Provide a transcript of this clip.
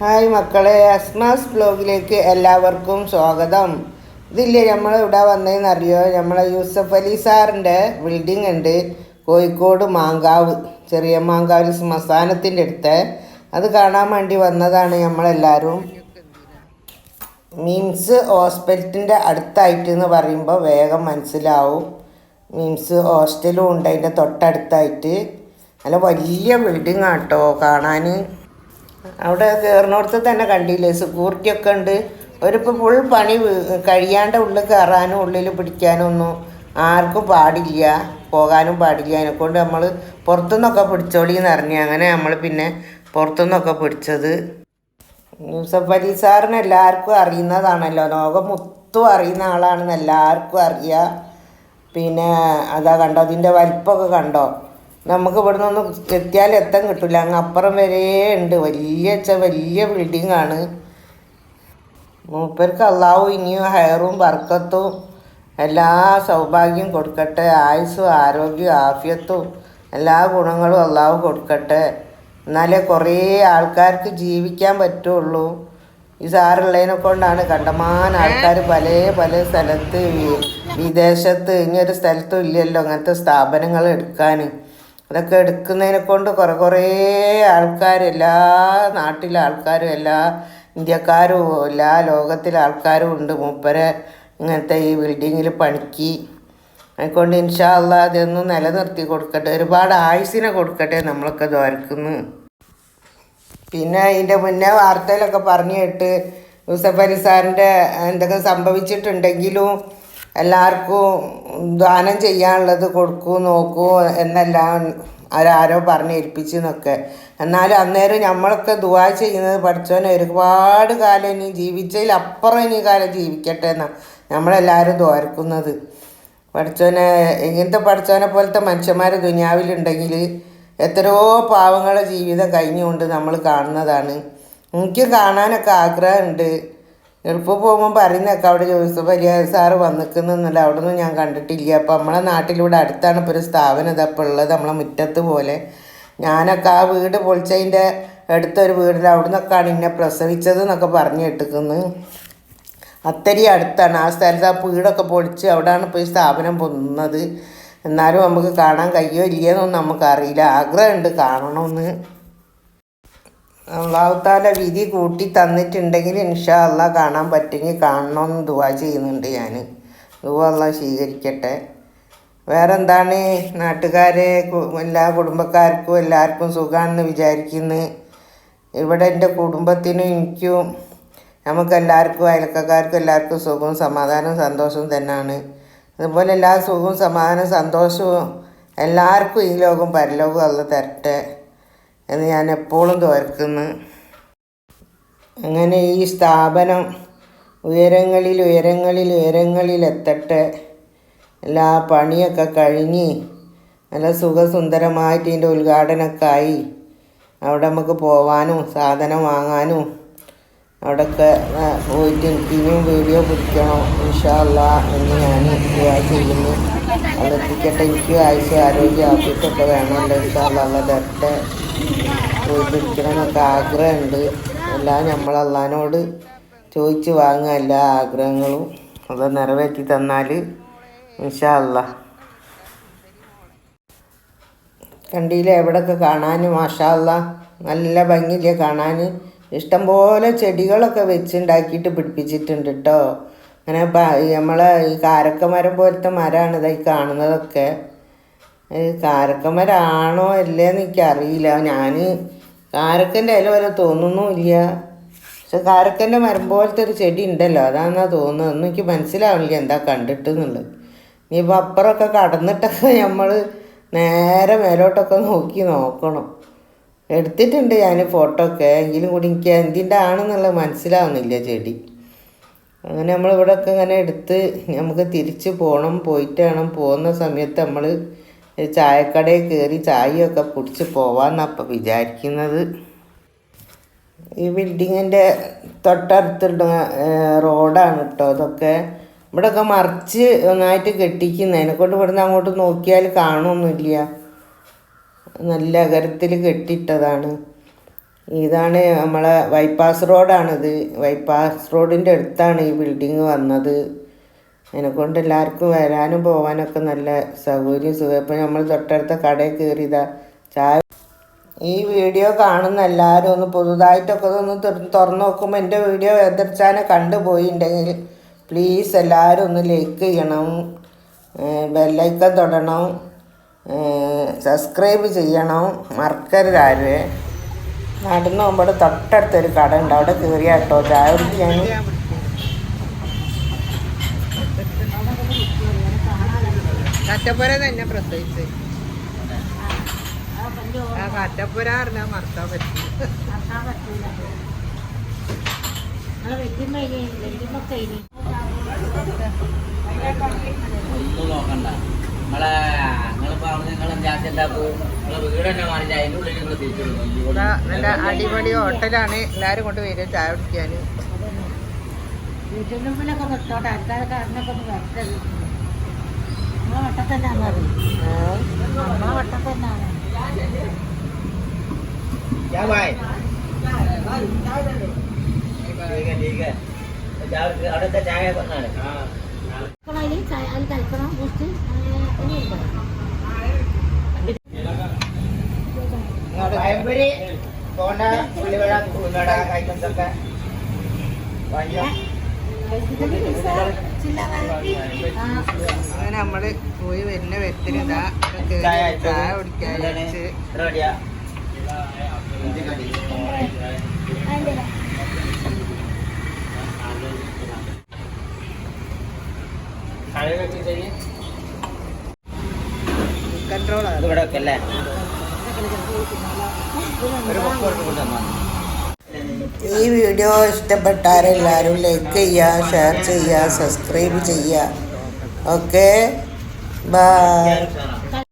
Hi മക്കളെ, അസ്മാസ് ബ്ലോഗിലേക്ക് എല്ലാവർക്കും സ്വാഗതം. ഇതില്ലേ നമ്മളിവിടെ വന്നതെന്നറിയോ? നമ്മളെ യൂസഫ് അലി സാറിൻ്റെ ബിൽഡിംഗ് ഉണ്ട് കോഴിക്കോട് മാങ്കാവ്, ചെറിയ മാങ്കാവ് ശ്മശാനത്തിൻ്റെ അടുത്ത്. അത് കാണാൻ വേണ്ടി വന്നതാണ് നമ്മളെല്ലാവരും. മിംസ് ഹോസ്പിറ്റലിൻ്റെ അടുത്തായിട്ട് എന്ന് പറയുമ്പോൾ വേഗം മനസ്സിലാവും. മിംസ് ഹോസ്റ്റലും ഉണ്ട് അതിൻ്റെ തൊട്ടടുത്തായിട്ട്. നല്ല വലിയ ബിൽഡിംഗ് ആട്ടോ കാണാൻ. അവിടെ കയറുന്നിടത്ത് തന്നെ കണ്ടില്ലേ, സെക്യൂരിറ്റിയൊക്കെ ഉണ്ട്. ഒരിപ്പോൾ ഫുൾ പണി കഴിയാണ്ട് ഉള്ളിൽ കയറാനും ഉള്ളിൽ പിടിക്കാനും ഒന്നും ആർക്കും പാടില്ല, പോകാനും പാടില്ല. അതിനെക്കൊണ്ട് നമ്മൾ പുറത്തുനിന്നൊക്കെ പിടിച്ചോളിന്ന് അറിഞ്ഞു. അങ്ങനെ നമ്മൾ പിന്നെ പുറത്തുനിന്നൊക്കെ പിടിച്ചത്. യൂസഫ് അലി സാറിന് എല്ലാവർക്കും അറിയുന്നതാണല്ലോ, ലോകം മൊത്തം അറിയുന്ന ആളാണെന്ന് എല്ലാവർക്കും അറിയാം. പിന്നെ അതാ കണ്ടോ, അതിൻ്റെ വലിപ്പമൊക്കെ കണ്ടോ? നമുക്ക് ഇവിടെ നിന്നൊന്നും എത്തിയാൽ എത്താൻ കിട്ടില്ല, അങ്ങ് അപ്പുറം വരെ ഉണ്ട്. വലിയ ബിൽഡിങ്ങാണ്. മൂപ്പർക്ക് അള്ളാഹു ഇനിയും ഹയറും ബർക്കത്തും എല്ലാ സൗഭാഗ്യം കൊടുക്കട്ടെ. ആയുസ്സും ആരോഗ്യവും ആഫിയത്തും എല്ലാ ഗുണങ്ങളും അള്ളാഹു കൊടുക്കട്ടെ. എന്നാലേ കുറേ ആൾക്കാർക്ക് ജീവിക്കാൻ പറ്റുള്ളൂ. ഈ സാറുള്ളതിനെ കൊണ്ടാണ് കണ്ടമാൻ ആൾക്കാർ പല സ്ഥലത്ത്, വിദേശത്ത്, ഇനിയൊരു സ്ഥലത്തും ഇല്ലല്ലോ അങ്ങനത്തെ സ്ഥാപനങ്ങൾ എടുക്കാൻ. അതൊക്കെ എടുക്കുന്നതിനെ കൊണ്ട് കുറേ ആൾക്കാർ, എല്ലാ നാട്ടിലെ ആൾക്കാരും എല്ലാ ഇന്ത്യക്കാരും എല്ലാ ലോകത്തിലെ ആൾക്കാരും ഉണ്ട് മൂപ്പരെ ഇങ്ങനത്തെ ഈ ബിൽഡിങ്ങിൽ പണിക്ക്. അതുകൊണ്ട് ഇൻഷാ അള്ളാ അതൊന്നും നിലനിർത്തി കൊടുക്കട്ടെ, ഒരുപാട് ആയുസ്സിനെ കൊടുക്കട്ടെ നമ്മളൊക്കെ ദ്വാരക്കുന്നു. പിന്നെ അതിൻ്റെ മുന്നേ വാർത്തയിലൊക്കെ പറഞ്ഞു കേട്ട് യൂസഫ് അലി സാറിൻ്റെ എന്തൊക്കെ സംഭവിച്ചിട്ടുണ്ടെങ്കിലും എല്ലാവർക്കും ദാനം ചെയ്യാനുള്ളത് കൊടുക്കൂ നോക്കൂ എന്നെല്ലാം ആരോ പറഞ്ഞ് ഏൽപ്പിച്ചെന്നൊക്കെ. എന്നാലും അന്നേരം നമ്മളൊക്കെ ദുആ ചെയ്യുന്നത് പഠിച്ചോനെ ഒരുപാട് കാലം ഇനി ജീവിച്ചതിലപ്പുറം ഇനി കാലം ജീവിക്കട്ടെ എന്നാണ് നമ്മളെല്ലാവരും ദ്വാരക്കുന്നത്. പഠിച്ചോനെ ഇങ്ങനത്തെ പഠിച്ചോനെ പോലത്തെ മനുഷ്യന്മാർ ദുനിയാവിലുണ്ടെങ്കിൽ എത്രയോ പാവങ്ങളുടെ ജീവിതം കഴിഞ്ഞുകൊണ്ട് നമ്മൾ കാണുന്നതാണ്. എനിക്ക് കാണാനൊക്കെ ആഗ്രഹമുണ്ട്. ഗൾഫിൽ പോകുമ്പോൾ പറയുന്നതൊക്കെ അവിടെ യൂസഫ് അലി സാറ് വന്നിക്കുന്നില്ല, അവിടെ ഒന്നും ഞാൻ കണ്ടിട്ടില്ല. അപ്പം നമ്മളെ നാട്ടിലൂടെ അടുത്താണ് ഇപ്പോൾ ഒരു സ്ഥാപനം ഇതപ്പോൾ ഉള്ളത്, നമ്മളെ മുറ്റത്ത് പോലെ. ഞാനൊക്കെ ആ വീട് പൊളിച്ചതിൻ്റെ അടുത്തൊരു വീടിൽ അവിടെ നിന്നൊക്കെയാണ് എന്നെ പ്രസവിച്ചത് എന്നൊക്കെ പറഞ്ഞു കേട്ടിരിക്കുന്നത്. അത്രയും അടുത്താണ് ആ സ്ഥലത്ത്. ആ വീടൊക്കെ പൊളിച്ച് അവിടെയാണ് ഇപ്പോൾ ഈ സ്ഥാപനം പൊങ്ങുന്നത്. എന്നാലും നമുക്ക് കാണാൻ കഴിയോ ഇല്ലയെന്നൊന്നും നമുക്കറിയില്ല. ആഗ്രഹമുണ്ട് കാണണമെന്ന്. അള്ളാഹു താല വിധി കൂട്ടി തന്നിട്ടുണ്ടെങ്കിൽ ഇൻഷാ അള്ളാഹ് കാണാൻ പറ്റുമെങ്കിൽ കാണണമെന്ന് ദുആ ചെയ്യുന്നുണ്ട് ഞാൻ. ദുആ അള്ളാഹ് സ്വീകരിക്കട്ടെ. വേറെ എന്താണ്, നാട്ടുകാരെ എല്ലാ കുടുംബക്കാർക്കും എല്ലാവർക്കും സുഖമാണെന്ന് വിചാരിക്കുന്നു. ഇവിടെ എൻ്റെ കുടുംബത്തിനും എനിക്കും നമുക്കെല്ലാവർക്കും അയൽക്കാർക്കും എല്ലാവർക്കും സുഖവും സമാധാനവും സന്തോഷവും തന്നെയാണ്. അതുപോലെ എല്ലാ സുഖവും സമാധാനവും സന്തോഷവും എല്ലാവർക്കും ഈ ലോകം പരലോകവും അള്ളാഹ് തരട്ടെ എന്ന് ഞാൻ എപ്പോഴും തോർക്കുന്നു. അങ്ങനെ ഈ സ്ഥാപനം ഉയരങ്ങളിൽ എത്തട്ടെ. എല്ലാ പണിയൊക്കെ കഴിഞ്ഞ് നല്ല സുഖസുന്ദരമായിട്ട് ഇതിൻ്റെ ഉദ്ഘാടനമൊക്കെ ആയി അവിടെ നമുക്ക് പോവാനും സാധനം വാങ്ങാനും അവിടെയൊക്കെ പോയിട്ട് ഇനിയും വീഡിയോ പിടിക്കണം ഇൻഷാ അള്ളാഹ് എന്ന് ഞാൻ ദുആ ചെയ്യുന്നു. അതെത്തിക്കട്ടെ. എനിക്ക് ആയുസ്സും ആരോഗ്യം ആഫിയത്തൊക്കെ വേണമല്ലോ. ഇൻഷാ അള്ളാഹ് തരട്ടെ. പോയി പിടിക്കണമെന്നൊക്കെ ആഗ്രഹമുണ്ട്. എല്ലാം നമ്മൾ അള്ളാഹിനോട് ചോദിച്ച് വാങ്ങുക എല്ലാ ആഗ്രഹങ്ങളും. അത് നിറവേറ്റി തന്നാൽ ഇൻഷാ അള്ളാഹ്. കണ്ടിയിലെ എവിടെയൊക്കെ കാണാൻ മാഷാ അള്ളാഹ് നല്ല ഭംഗിയില്ലേ കാണാൻ. ഇഷ്ടംപോലെ ചെടികളൊക്കെ വെച്ചുണ്ടാക്കിയിട്ട് പിടിപ്പിച്ചിട്ടുണ്ട് കേട്ടോ. അങ്ങനെ നമ്മളെ ഈ കാരക്കമരം പോലത്തെ മരമാണ് ഇതായി കാണുന്നതൊക്കെ. കാരക്കമരാണോ അല്ലേന്ന് എനിക്കറിയില്ല. ഞാൻ കാരക്കൻ്റെ ഇല വരെ തോന്നുന്നുമില്ല. പക്ഷെ കാരക്കൻ്റെ മരം പോലത്തെ ഒരു ചെടി ഉണ്ടല്ലോ, അതാണെന്നാണ് തോന്നുന്നത്. ഒന്നും എനിക്ക് മനസ്സിലാവില്ല എന്താ കണ്ടിട്ട് എന്നുള്ളത്. ഇനിയിപ്പോൾ അപ്പുറമൊക്കെ കടന്നിട്ടൊക്കെ നമ്മൾ നേരെ മേലോട്ടൊക്കെ നോക്കണം. എടുത്തിട്ടുണ്ട് ഞാൻ ഫോട്ടോ ഒക്കെ, എങ്കിലും കൂടി എനിക്ക് എന്തിൻ്റെ ആണെന്നുള്ളത് മനസ്സിലാവുന്നില്ല ചെടി. അങ്ങനെ നമ്മളിവിടെയൊക്കെ ഇങ്ങനെ എടുത്ത് നമുക്ക് തിരിച്ച് പോകണം. പോയിട്ട് വേണം പോകുന്ന സമയത്ത് നമ്മൾ ചായക്കടയിൽ കയറി ചായയൊക്കെ കുടിച്ച് പോവാമെന്നാണ് അപ്പം വിചാരിക്കുന്നത്. ഈ ബിൽഡിങ്ങിൻ്റെ തൊട്ടടുത്തുള്ള റോഡാണ് കേട്ടോ ഇതൊക്കെ. ഇവിടെയൊക്കെ മറിച്ച് ഒന്നായിട്ട് കെട്ടിക്കുന്നത്, അതിനെക്കൊണ്ട് ഇവിടുന്ന് അങ്ങോട്ട് നോക്കിയാൽ കാണുമൊന്നുമില്ല. നല്ല അകരത്തിൽ കെട്ടിയിട്ടതാണ്. ഇതാണ് നമ്മളെ ബൈപ്പാസ് റോഡാണിത്. ബൈപ്പാസ് റോഡിൻ്റെ അടുത്താണ് ഈ ബിൽഡിങ് വന്നത്. അതിനെക്കൊണ്ട് എല്ലാവർക്കും വരാനും പോകാനൊക്കെ നല്ല സൗകര്യം സുഖം. ഇപ്പം നമ്മൾ തൊട്ടടുത്ത കടയിൽ കയറിയതാ ചായ. ഈ വീഡിയോ കാണുന്ന എല്ലാവരും ഒന്ന് പുതുതായിട്ടൊക്കെ ഒന്ന് തുറന്നു നോക്കുമ്പോൾ എൻ്റെ വീഡിയോ എതിർച്ചാനെ കണ്ടുപോയിട്ടുണ്ടെങ്കിൽ പ്ലീസ് എല്ലാവരും ഒന്ന് ലൈക്ക് ചെയ്യണം, ബെല്ലൈക്കൺ തൊടണം, സബ്സ്ക്രൈബ് ചെയ്യണം, മറക്കരുത് ആരും. നടന്നു പോകുമ്പോൾ തൊട്ടടുത്തൊരു കട ഉണ്ട്, അവിടെ കയറിയാ കേട്ടോ ചായ കുടിക്കാൻ. കാറ്റപ്പുര തന്നെ പ്രത്യേകിച്ച് കാറ്റപ്പുര പറഞ്ഞാൽ മറക്കാൻ പറ്റും. ഒന്നും നോക്കണ്ട. നല്ല അടിപൊളി ഹോട്ടലാണ്. എല്ലാരും കൊണ്ട് വരും ചായ കുടിക്കാൻ. വീട്ടിനുമ്പിലൊക്കെ തൊട്ടോട്ടെ ആൾക്കാരൊക്കെ അതിനൊക്കെ ഒന്ന് വരട്ടത്. നമ്മളെ വട്ടത്തന്നെയാണ് നമ്മളെ വട്ടത്തന്നെയാണ്. അവിടുത്തെ ചായ കൊണ്ടാണ് അതിൽ കൽക്കണം ബൂസ്റ്റ് അങ്ങനെ നമ്മള് പോയി വരുന്ന വ്യക്തിന് ഇതാ ചായ കുടിക്കാൻ വെച്ച് കൺട്രോളാണ് ഇവിടെ ഒക്കെ അല്ലേ. ഈ വീഡിയോ ഇഷ്ടപ്പെട്ടാരെല്ലാവരും ലൈക്ക് ചെയ്യുക, ഷെയർ ചെയ്യുക, സബ്സ്ക്രൈബ് ചെയ്യുക. Okay, by.